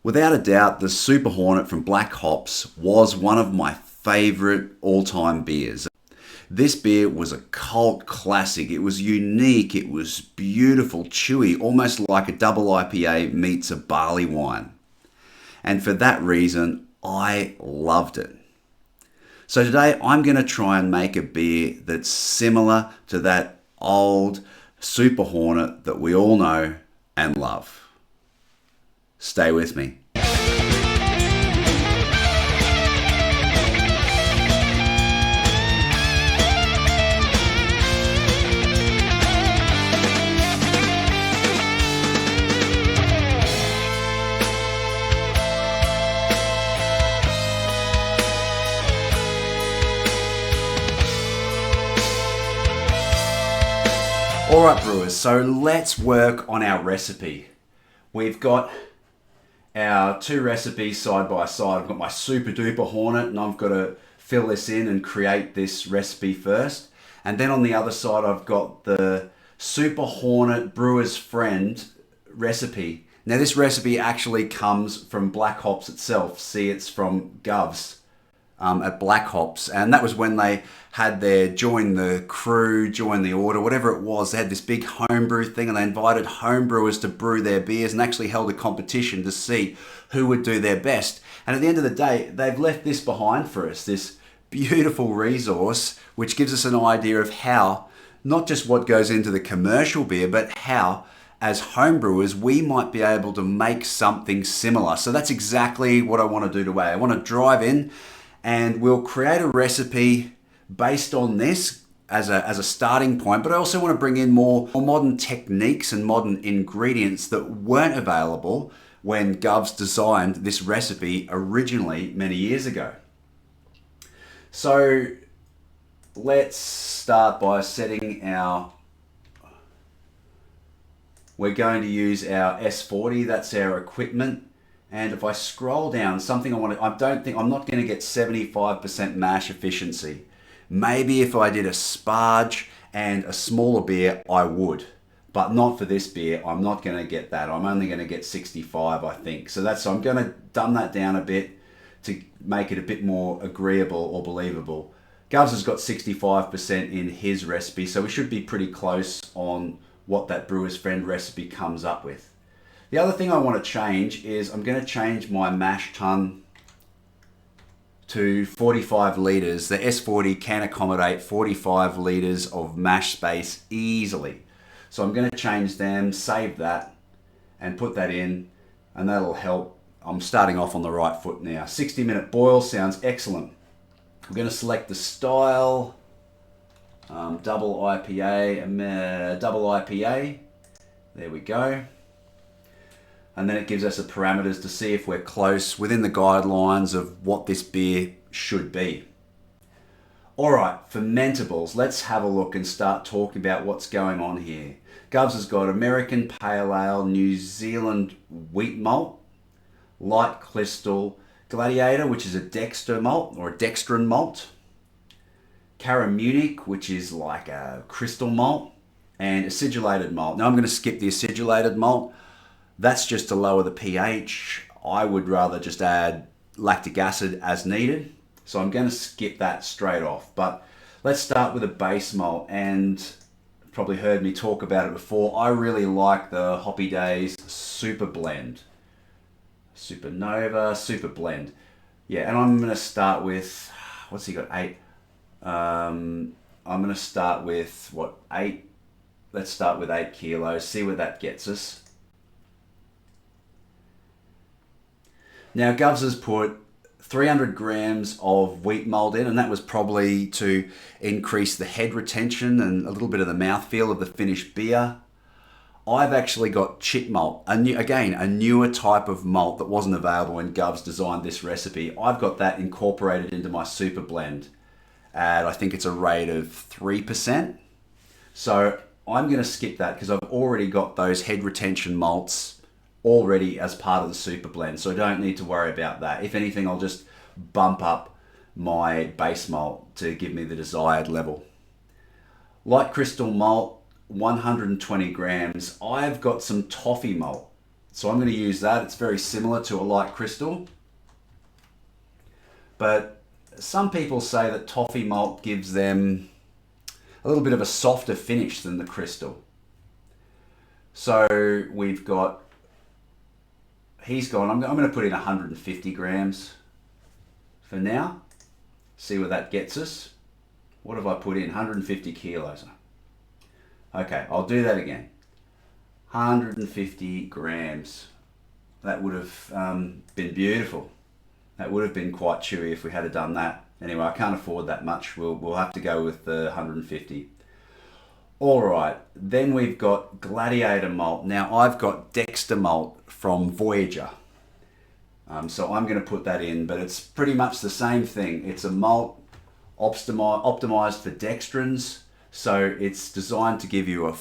Without a doubt, the Super Hornet from Black Hops was one of my favorite all-time beers. This beer was a cult classic. It was unique, it was beautiful, chewy, almost like a double IPA meets a barley wine. And for that reason, I loved it. So today I'm going to try and make a beer that's similar to that old Super Hornet that we all know and love. Stay with me. Alright brewers, so let's work on our recipe. We've got our two recipes side by side. I've got my Super Duper Hornet and I've got to fill this in and create this recipe first. And then on the other side I've got the Super Hornet Brewer's Friend recipe. Now this recipe actually comes from Black Hops itself. See, it's from Govs. At Black Hops, and that was when they had their join the crew, join the order, whatever it was. They had this big homebrew thing and they invited homebrewers to brew their beers and actually held a competition to see who would do their best. And at the end of the day, they've left this behind for us, this beautiful resource which gives us an idea of how, not just what goes into the commercial beer, but how as homebrewers we might be able to make something similar. So that's exactly what I want to do today. I want to drive in and we'll create a recipe based on this as a starting point, but I also want to bring in more modern techniques and modern ingredients that weren't available when Govs designed this recipe originally many years ago. So let's start by setting we're going to use our S40, that's our equipment. And if I scroll down, I'm not going to get 75% mash efficiency. Maybe if I did a sparge and a smaller beer, I would. But not for this beer, I'm not going to get that. I'm only going to get 65, I think. So I'm going to dumb that down a bit to make it a bit more agreeable or believable. Govs has got 65% in his recipe, so we should be pretty close on what that Brewer's Friend recipe comes up with. The other thing I want to change is I'm going to change my mash tun to 45 litres. The S40 can accommodate 45 litres of mash space easily. So I'm going to change them, save that, and put that in, and that'll help. I'm starting off on the right foot now. 60-minute boil sounds excellent. I'm going to select the style, double IPA. There we go. And then it gives us the parameters to see if we're close within the guidelines of what this beer should be. All right, fermentables. Let's have a look and start talking about what's going on here. Govs has got American Pale Ale, New Zealand wheat malt, light crystal, Gladiator, which is a dexter malt or a dextrin malt, Cara Munich, which is like a crystal malt, and acidulated malt. Now I'm going to skip the acidulated malt. That's just to lower the pH. I would rather just add lactic acid as needed. So I'm going to skip that straight off. But let's start with a base malt, and you've probably heard me talk about it before. I really like the Hoppy Days Super Blend. Supernova, Super Blend. Yeah, and I'm going to start with, what's he got, 8? I'm going to start with, 8? Let's start with 8 kilos, see where that gets us. Now Govs has put 300 grams of wheat malt in, and that was probably to increase the head retention and a little bit of the mouthfeel of the finished beer. I've actually got chit malt, a newer type of malt that wasn't available when Govs designed this recipe. I've got that incorporated into my Super Blend at, I think it's a rate of 3%. So I'm going to skip that because I've already got those head retention malts already as part of the Super Blend, so I don't need to worry about that. If anything, I'll just bump up my base malt to give me the desired level. Light crystal malt, 120 grams. I've got some toffee malt. So I'm going to use that. It's very similar to a light crystal. But some people say that toffee malt gives them a little bit of a softer finish than the crystal. So we've got, he's gone, I'm going to put in 150 grams for now. See where that gets us. What have I put in? 150 kilos. Okay, I'll do that again. 150 grams. That would have been beautiful. That would have been quite chewy if we had done that. Anyway, I can't afford that much. We'll have to go with the 150. All right, then we've got Gladiator malt. Now I've got Dexter malt from Voyager. So I'm going to put that in, but it's pretty much the same thing. It's a malt optimized for dextrins. So it's designed to give you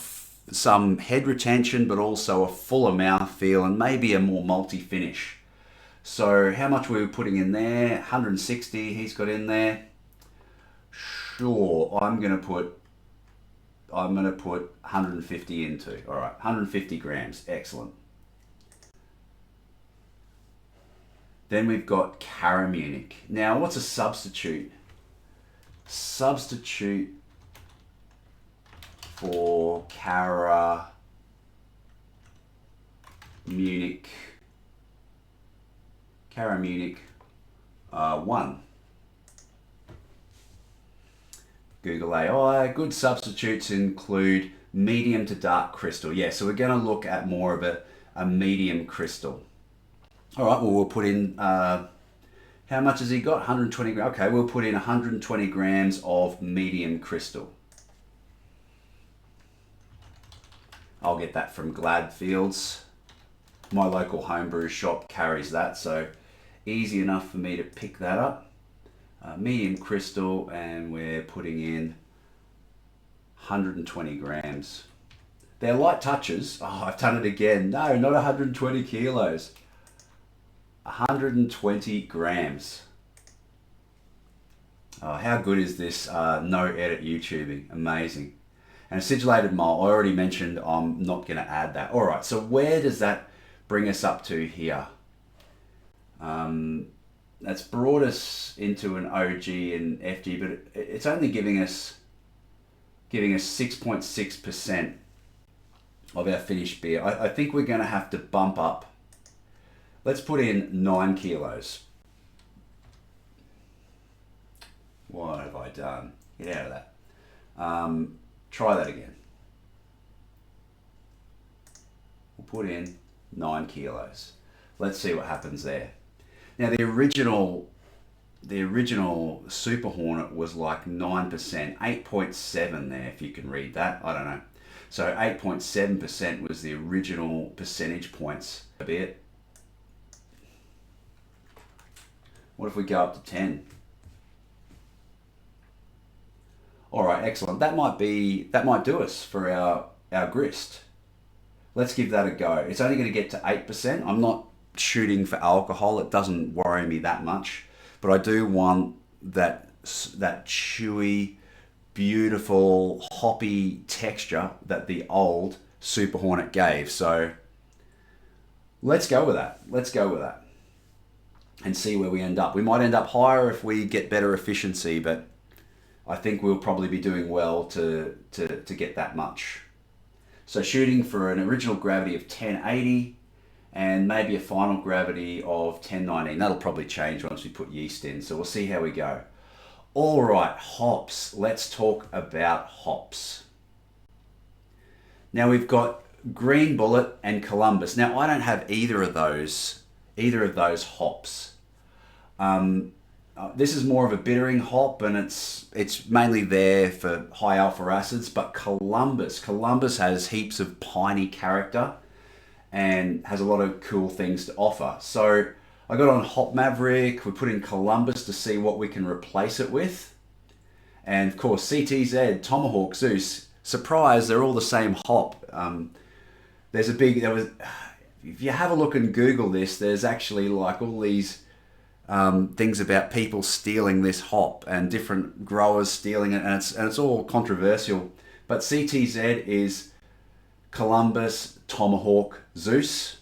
some head retention, but also a fuller mouthfeel and maybe a more malty finish. So how much were we putting in there? 160 he's got in there. Sure, I'm gonna put 150 into. All right, 150 grams, excellent. Then we've got Caramunic. Now what's a substitute? Substitute for Caramunic 1. Google AI. Good substitutes include medium to dark crystal. Yeah, so we're going to look at more of a medium crystal. All right, well, we'll put in, how much has he got? 120 grams. Okay, we'll put in 120 grams of medium crystal. I'll get that from Gladfields. My local homebrew shop carries that, so easy enough for me to pick that up. Medium crystal, and we're putting in 120 grams. They're light touches. Oh, I've done it again. No, not 120 kilos. 120 grams. Oh, how good is this no edit YouTubing? Amazing. And acidulated malt, I already mentioned I'm not going to add that. All right, so where does that bring us up to here? That's brought us into an OG and FG, but it's only giving us 6.6% of our finished beer. I think we're going to have to bump up. Let's put in 9 kilos. What have I done? Get out of that. Try that again. We'll put in 9 kilos. Let's see what happens there. Now the original Super Hornet was like 9%, 8.7 there if you can read that, I don't know. So 8.7% was the original percentage points a bit. What if we go up to 10? All right, excellent. That might do us for our grist. Let's give that a go. It's only going to get to 8%. I'm not shooting for alcohol. It doesn't worry me that much, but I do want that chewy, beautiful, hoppy texture that the old Super Hornet gave. So let's go with that. Let's go with that and see where we end up. We might end up higher if we get better efficiency, but I think we'll probably be doing well to get that much. So shooting for an original gravity of 1080 and maybe a final gravity of 1019. That'll probably change once we put yeast in, so we'll see how we go. All right, hops. Let's talk about hops. Now we've got Green Bullet and Columbus. Now I don't have either of those hops. This is more of a bittering hop, and it's mainly there for high alpha acids, but Columbus has heaps of piney character and has a lot of cool things to offer. So I got on Hop Maverick, we put in Columbus to see what we can replace it with. And of course CTZ, Tomahawk, Zeus, surprise, they're all the same hop. If you have a look and Google this, there's actually like all these things about people stealing this hop and different growers stealing it, and it's all controversial. But CTZ is Columbus, Tomahawk, Zeus.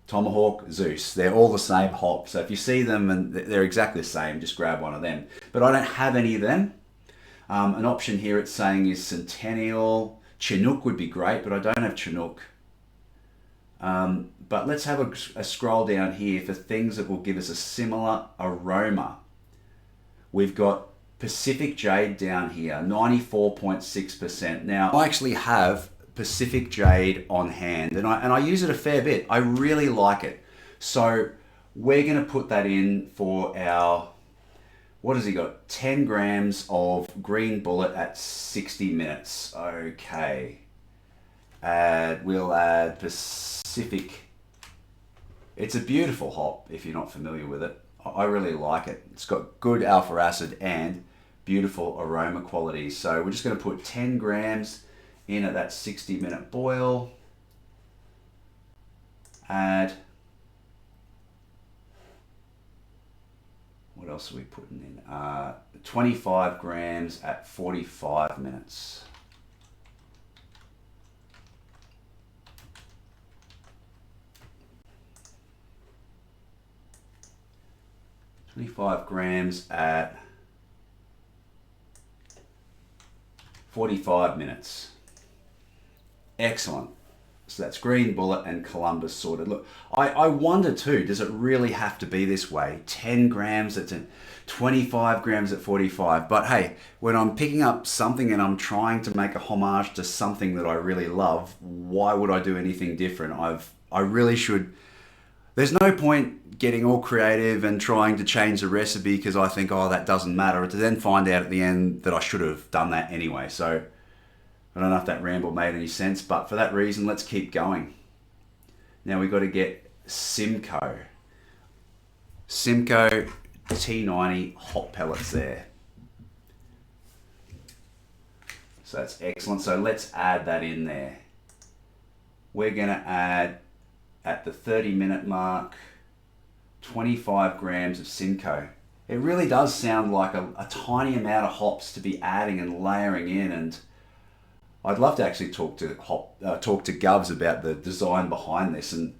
Tomahawk, Zeus. They're all the same hop. So if you see them and they're exactly the same, just grab one of them. But I don't have any of them. An option here it's saying is Centennial. Chinook would be great, but I don't have Chinook. But let's have a scroll down here for things that will give us a similar aroma. We've got Pacific Jade down here, 94.6%. Now, I actually have Pacific Jade on hand, and I use it a fair bit. I really like it. So we're going to put that in for our, what has he got? 10 grams of Green Bullet at 60 minutes. Okay. We'll add Pacific. It's a beautiful hop if you're not familiar with it. I really like it. It's got good alpha acid and beautiful aroma qualities. So we're just going to put 10 grams in at that 60-minute boil. Add, what else are we putting in? 25 grams at 45 minutes. $25 at 45 minutes. Excellent. So that's Green Bullet and Columbus sorted. Look, I wonder too, does it really have to be this way? 10 grams at 25 grams at 45. But hey, when I'm picking up something and I'm trying to make a homage to something that I really love, why would I do anything different? I really should. There's no point getting all creative and trying to change the recipe because I think, oh, that doesn't matter, to then find out at the end that I should have done that anyway. So I don't know if that ramble made any sense, but for that reason, let's keep going. Now we've got to get Simcoe. Simcoe T90 hot pellets there. So that's excellent. So let's add that in there. We're going to add, at the 30-minute mark, 25 grams of Simcoe. It really does sound like a tiny amount of hops to be adding and layering in, and I'd love to actually talk to Govs about the design behind this. And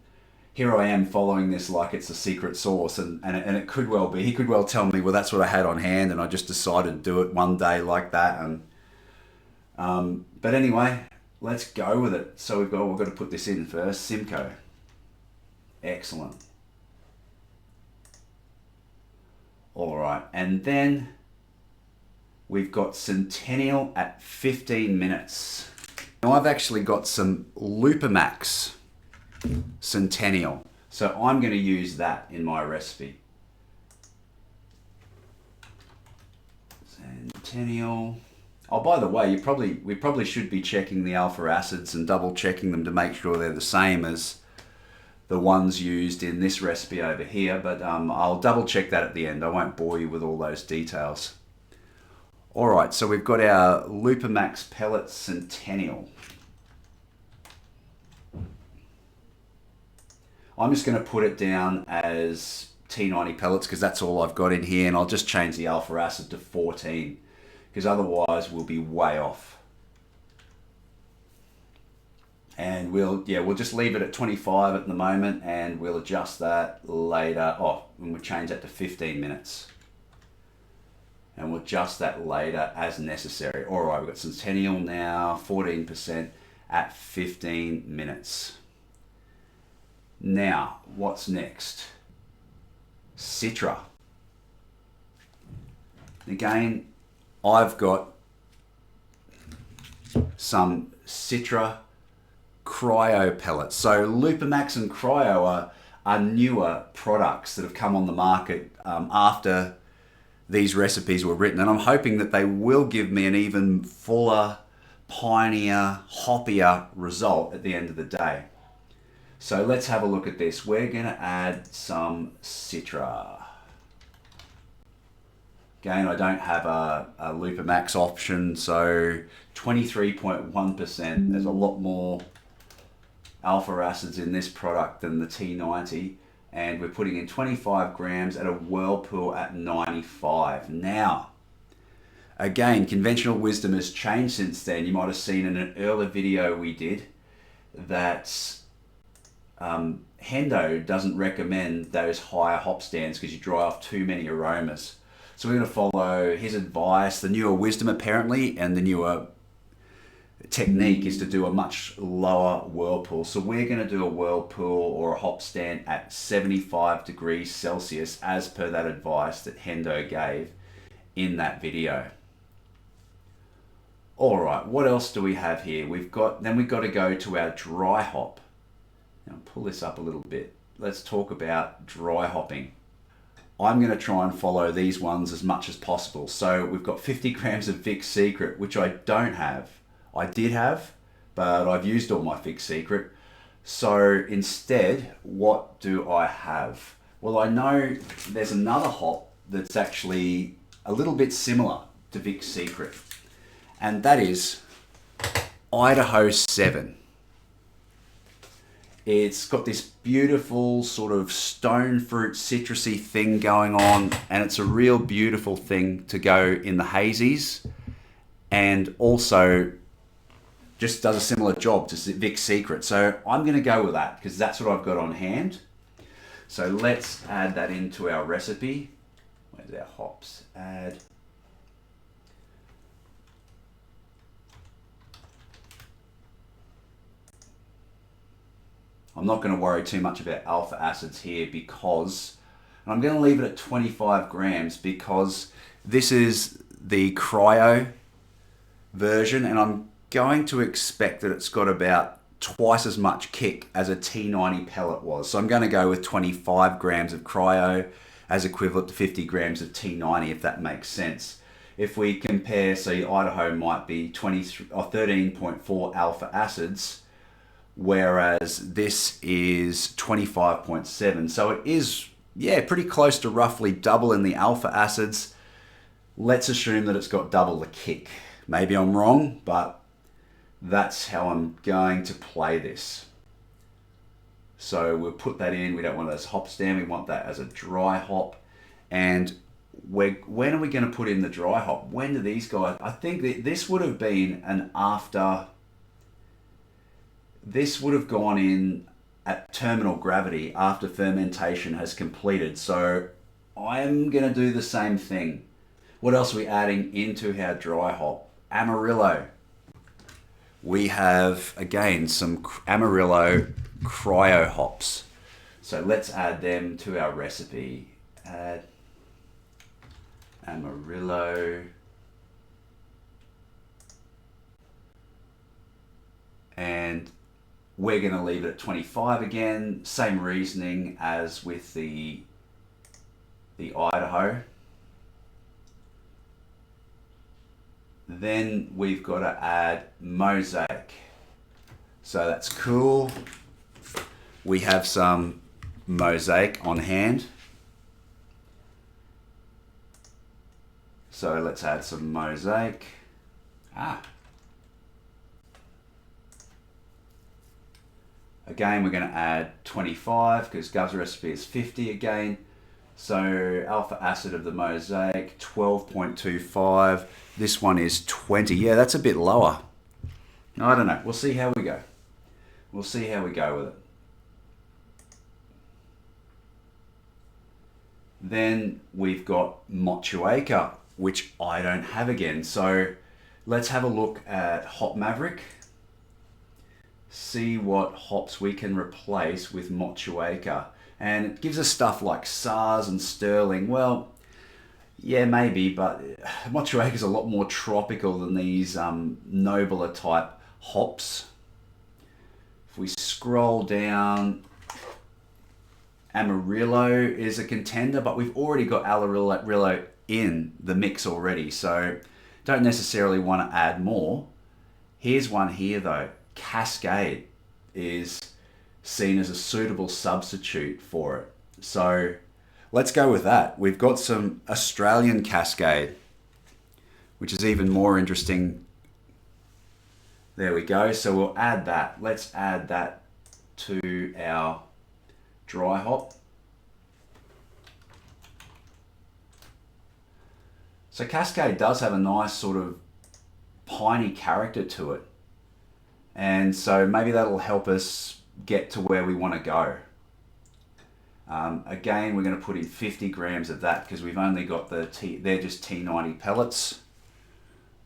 here I am following this like it's a secret sauce, and it could well be. He could well tell me, well, that's what I had on hand, and I just decided to do it one day like that. And but anyway, let's go with it. So we've got to put this in first. Simcoe. Excellent. All right, and then we've got Centennial at 15 minutes. Now I've actually got some Lupamax Centennial, so I'm going to use that in my recipe. Centennial. Oh, by the way, we probably should be checking the alpha acids and double checking them to make sure they're the same as the ones used in this recipe over here, but I'll double check that at the end. I won't bore you with all those details. All right, so we've got our Lupamax pellet Centennial. I'm just going to put it down as T90 pellets because that's all I've got in here, and I'll just change the alpha acid to 14 because otherwise we'll be way off. And we'll just leave it at 25 at the moment, and we'll adjust that later. Oh, and we'll change that to 15 minutes. And we'll adjust that later as necessary. All right, we've got Centennial now, 14% at 15 minutes. Now, what's next? Citra. Again, I've got some Citra cryo pellets. So Lupamax and cryo are newer products that have come on the market after these recipes were written, and I'm hoping that they will give me an even fuller, pineier, hoppier result at the end of the day. So let's have a look at this. We're going to add some Citra. Again, I don't have a Lupamax option, so 23.1%. There's a lot more alpha acids in this product than the T90, and we're putting in 25 grams at a whirlpool at 95. Now, again, conventional wisdom has changed since then. You might have seen in an earlier video we did that Hendo doesn't recommend those higher hop stands because you dry off too many aromas. So we're going to follow his advice, the newer wisdom apparently, and the newer technique is to do a much lower whirlpool. So we're going to do a whirlpool or a hop stand at 75 degrees Celsius as per that advice that Hendo gave in that video. All right, what else do we have here? We've got to go to our dry hop. Now pull this up a little bit. Let's talk about dry hopping. I'm going to try and follow these ones as much as possible. So we've got 50 grams of Vic's Secret, which I don't have. I did have, but I've used all my Vic's Secret. So instead, what do I have? Well, I know there's another hop that's actually a little bit similar to Vic's Secret, and that is Idaho 7. It's got this beautiful sort of stone fruit citrusy thing going on, and it's a real beautiful thing to go in the hazies, and also just does a similar job to Vic's Secret. So I'm going to go with that because that's what I've got on hand. So let's add that into our recipe. Where's our hops? Add. I'm not going to worry too much about alpha acids here because, and I'm going to leave it at 25 grams because this is the cryo version, and I'm going to expect that it's got about twice as much kick as a T90 pellet was. So I'm going to go with 25 grams of cryo as equivalent to 50 grams of T90, if that makes sense. If we compare, so Idaho might be 13.4 alpha acids, whereas this is 25.7. So it is, pretty close to roughly double in the alpha acids. Let's assume that it's got double the kick. Maybe I'm wrong, but that's how I'm going to play this. So we'll put that in. We don't want it as hop stand. We want that as a dry hop. And when are we going to put in the dry hop? When do these guys, I think that this would have been an after. This would have gone in at terminal gravity after fermentation has completed. So I'm going to do the same thing. What else are we adding into our dry hop? Amarillo. We have, again, some Amarillo cryo hops. So let's add them to our recipe. Add Amarillo. And we're going to leave it at 25 again. Same reasoning as with the Idaho. Then we've got to add mosaic. So that's cool. We have some mosaic on hand. So let's add some mosaic. Again, we're going to add 25 because Gov's recipe is 50 again. So alpha acid of the mosaic, 12.25. This one is 20. Yeah, that's a bit lower. I don't know. We'll see how we go. We'll see how we go with it. Then we've got Motueka, which I don't have again. So let's have a look at Hop Maverick. See what hops we can replace with Motueka. And it gives us stuff like SARS and Sterling. Well, yeah, maybe, but Motueka is a lot more tropical than these nobler type hops. If we scroll down, Amarillo is a contender, but we've already got Amarillo in the mix already, so don't necessarily want to add more. Here's one here though. Cascade is seen as a suitable substitute for it. So let's go with that. We've got some Australian Cascade, which is even more interesting. There we go. So we'll add that. Let's add that to our dry hop. So Cascade does have a nice sort of piney character to it. And so maybe that'll help us get to where we want to go. Again, we're going to put in 50 grams of that because we've only got they're just T90 pellets.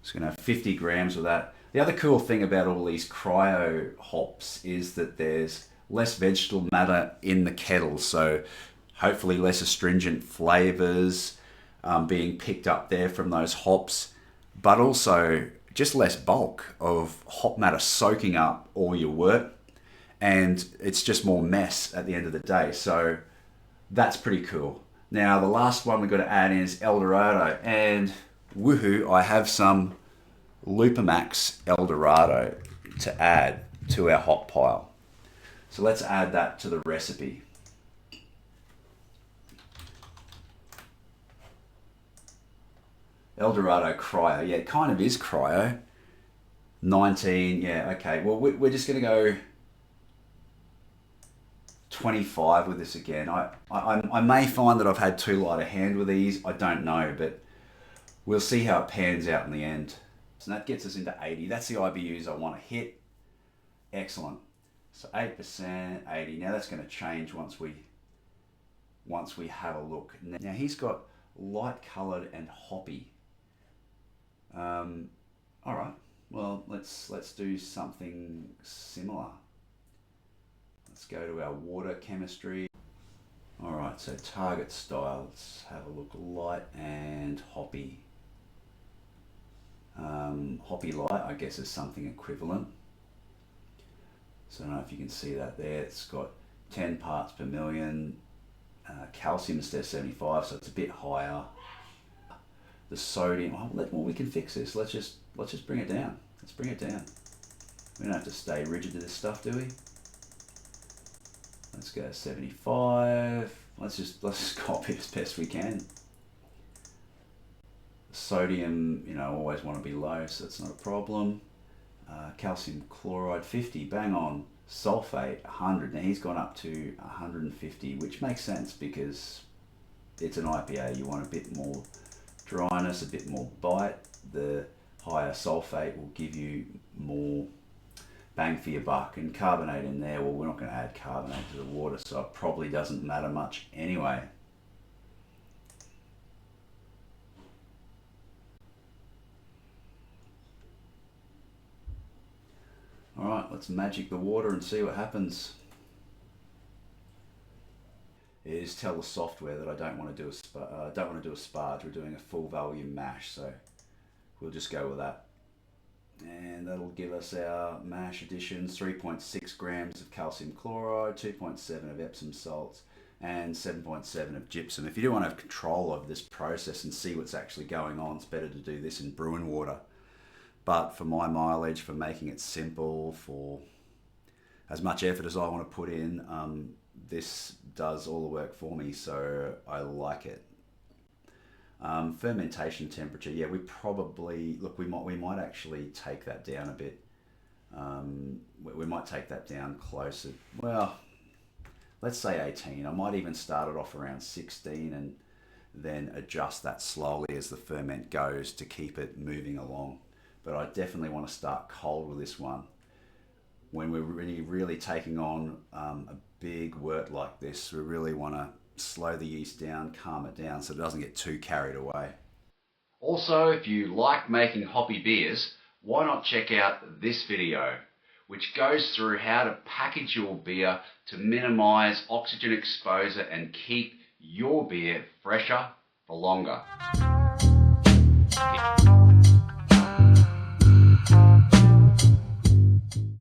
Just going to have 50 grams of that. The other cool thing about all these cryo hops is that there's less vegetable matter in the kettle, so hopefully less astringent flavors being picked up there from those hops, but also just less bulk of hop matter soaking up all your wort, and it's just more mess at the end of the day. So that's pretty cool. Now the last one we've got to add in is El Dorado, and woohoo, I have some Lupamax El Dorado to add to our hop pile. So let's add that to the recipe. El Dorado cryo, yeah, it kind of is cryo. 19, yeah, okay. Well, we're just going to go 25 with this again. I may find that I've had too light a hand with these. I don't know, but we'll see how it pans out in the end. So that gets us into 80. That's the IBUs I want to hit. Excellent. So 8%, 80. Now that's going to change once we have a look. Now he's got light coloured and hoppy. All right. Well, let's do something similar. Let's go to our water chemistry. All right. So target style. Let's have a look. Light and hoppy. Hoppy light, I guess, is something equivalent. So I don't know if you can see that there. It's got 10 parts per million. Calcium instead of 75, so it's a bit higher. The sodium, well, we can fix this. Let's just bring it down. Let's bring it down. We don't have to stay rigid to this stuff, do we? Let's go 75. Let's just copy as best we can. Sodium, always want to be low, so that's not a problem. Calcium chloride 50, bang on. Sulfate 100. Now he's gone up to 150, which makes sense because it's an IPA. You want a bit more dryness, a bit more bite. The higher sulfate will give you more bang for your buck. And carbonate in there, well, we're not going to add carbonate to the water, so it probably doesn't matter much anyway. Alright, let's magic the water and see what happens. It is tell the software that I don't want to do a sparge. We're doing a full volume mash, so we'll just go with that. And that'll give us our mash additions: 3.6 grams of calcium chloride, 2.7 of Epsom salts, and 7.7 of gypsum. If you do want to have control of this process and see what's actually going on, it's better to do this in Brewing water. But for my mileage, for making it simple, for as much effort as I want to put in, this does all the work for me, so I like it. Fermentation temperature, yeah, we might actually take that down a bit. We might take that down closer. Well, let's say 18. I might even start it off around 16 and then adjust that slowly as the ferment goes to keep it moving along. But I definitely want to start cold with this one. When we're really taking on a big wort like this, we really want to slow the yeast down, calm it down so it doesn't get too carried away. Also, if you like making hoppy beers, why not check out this video, which goes through how to package your beer to minimize oxygen exposure and keep your beer fresher for longer.